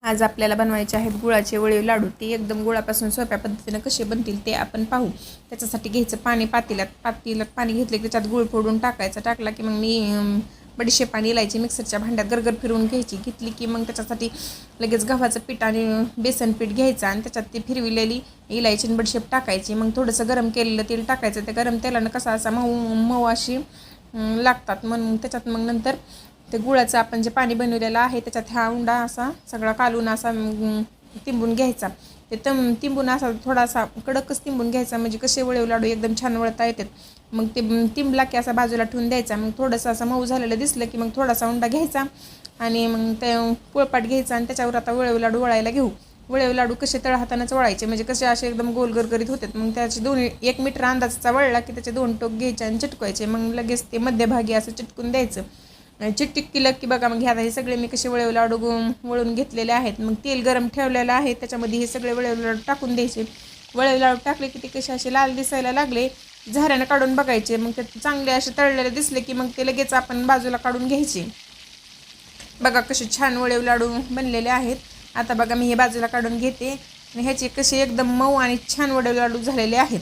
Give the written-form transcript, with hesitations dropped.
आज आपल्याला बनवायचे आहेत गुळाचे वळीव लाडू. ते एकदम गुळापासून सोप्या पद्धतीने कसे बनतील ते आपण पाहू. त्याच्यासाठी घ्यायचं पाणी पातेल्यात पाणी घेतले की त्याच्यात गुळ फोडून टाकायचा. टाकला की मग मी बडीशेप आणि इलायची मिक्सरच्या भांड्यात गरगर फिरवून घेतली की मग त्याच्यासाठी लगेच गव्हाचं पीठ आणि बेसन पीठ घ्यायचं आणि त्याच्यात ती फिरविलेली इलायची आणि बडीशेप टाकायची. मग थोडंसं गरम केलेलं तेल टाकायचं. त्या गरम तेलानं कसा असा मऊ अशी लागतात. मग त्याच्यात मग नंतर ते गुळाचं आपण जे पाणी बनवलेलं आहे त्याच्यात हा उंडा असा सगळा कालून असा तिंबून घ्यायचा. ते तिंबून असा थोडासा कडकच तिंबून घ्यायचा, म्हणजे कसे वळीव लाडू एकदम छान वळता येतात. मग ते तिंबला की असा बाजूला ठेवून द्यायचा. मग थोडंसं असं मऊ झालेलं दिसलं की मग थोडासा उंडा घ्यायचा आणि मग ते पोळपाट घ्यायचा आणि त्याच्यावर आता वळीव लाडू वळायला घेऊ. वळीव लाडू कसे तळ हातानंच वळायचे, म्हणजे कसे असे एकदम गोल गरगरीत होतात. मग त्याचे दोन्ही 1 मीटर अंदाजाचा वळला की त्याचे 2 टोक घ्यायचे आणि चिटकवायचे. मग लगेच ते मध्यभागी असं चिटकून द्यायचं. चिकटिक केलं की बघा मग ह्या हे सगळे मी कसे वळीव लाडू वळून घेतलेले आहेत. मग तेल गरम ठेवलेलं आहे, त्याच्यामध्ये हे सगळे वळीव लाडू टाकून द्यायचे. वळीव लाडू टाकले की ते कसे असे लाल दिसायला लागले, झाऱ्यानं काढून बघायचे. मग ते चांगले असे तळलेले दिसले की मग ते लगेच आपण बाजूला काढून घ्यायचे. बघा कसे छान वळीव लाडू बनलेले आहेत. आता बघा मी हे बाजूला काढून घेते आणि ह्याचे कसे एकदम मऊ आणि छान वळीव लाडू झालेले आहेत.